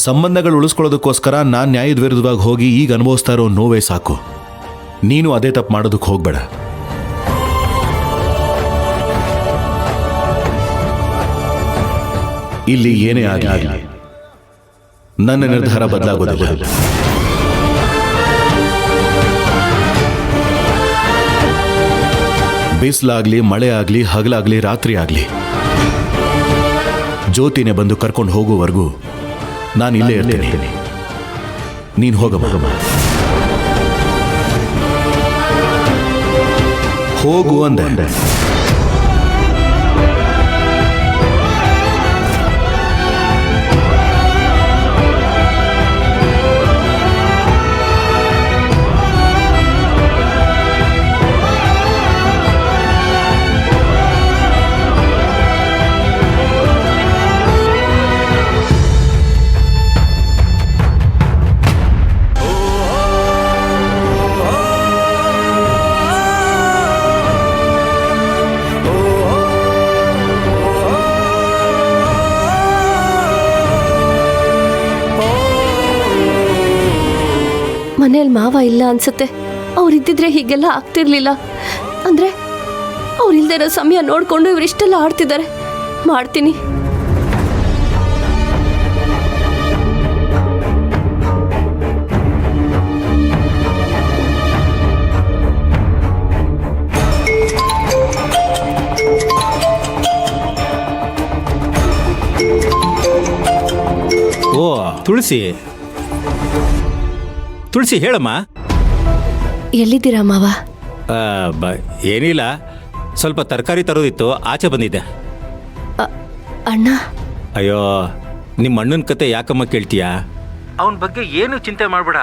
ಸಂಬಂಧಗಳು ಉಳಿಸ್ಕೊಳ್ಳೋದಕ್ಕೋಸ್ಕರ ನಾನು ನ್ಯಾಯದ ವಿರುದ್ಧವಾಗಿ ಹೋಗಿ ಈಗ ಅನುಭವಿಸ್ತಾ ಇರೋ ನೋವೇ ಸಾಕು. ನೀನು ಅದೇ ತಪ್ಪು ಮಾಡೋದಕ್ಕೆ ಹೋಗ್ಬೇಡ. ಇಲ್ಲಿ ಏನೇ ಆಗಲಿ ನನ್ನ ನಿರ್ಧಾರ ಬದಲಾಗೋದಿಲ್ಲ. ಬಿಸಿಲಾಗ್ಲಿ, ಮಳೆ ಆಗಲಿ, ಹಗಲಾಗ್ಲಿ, ರಾತ್ರಿ ಆಗಲಿ, ಜ್ಯೋತಿನೇ ಬಂದು ಕರ್ಕೊಂಡು ಹೋಗುವವರೆಗೂ ನಾನು ಇಲ್ಲೇ ಇರ್ತೀನಿ. ನೀನು ಹೋಗಮ್ಮ. ಹೋಗು ಅಂದೆ. ಮನೇಲಿ ಮಾವ ಇಲ್ಲ ಅನ್ಸುತ್ತೆ. ಅವ್ರಿದ್ದಿದ್ರೆ ಹೀಗೆಲ್ಲ ಆಗ್ತಿರ್ಲಿಲ್ಲ. ಅಂದ್ರೆ ಅವ್ರಿಲ್ದೇ ಇರೋ ಸಮಯ ನೋಡ್ಕೊಂಡು ಇವರಿಷ್ಟೆಲ್ಲ ಆಡ್ತಿದ್ದಾರೆ. ಮಾಡ್ತೀನಿ. ಓ ತುಳಸಿ, ತುಳಸಿ ಹೇಳಮ್ಮ. ಎಲ್ಲಿದ್ದೀರಾ ಮಾವ? ಏನಿಲ್ಲ, ಸ್ವಲ್ಪ ತರಕಾರಿ ತರೋದಿತ್ತು, ಆಚೆ ಬಂದಿದ್ದೆ. ಅಣ್ಣ. ಅಯ್ಯೋ, ನಿಮ್ಮ ಅಣ್ಣನ ಕತೆ ಯಾಕಮ್ಮ ಕೇಳ್ತೀಯಾ? ಅವನ ಬಗ್ಗೆ ಏನು ಚಿಂತೆ ಮಾಡಬೇಡ.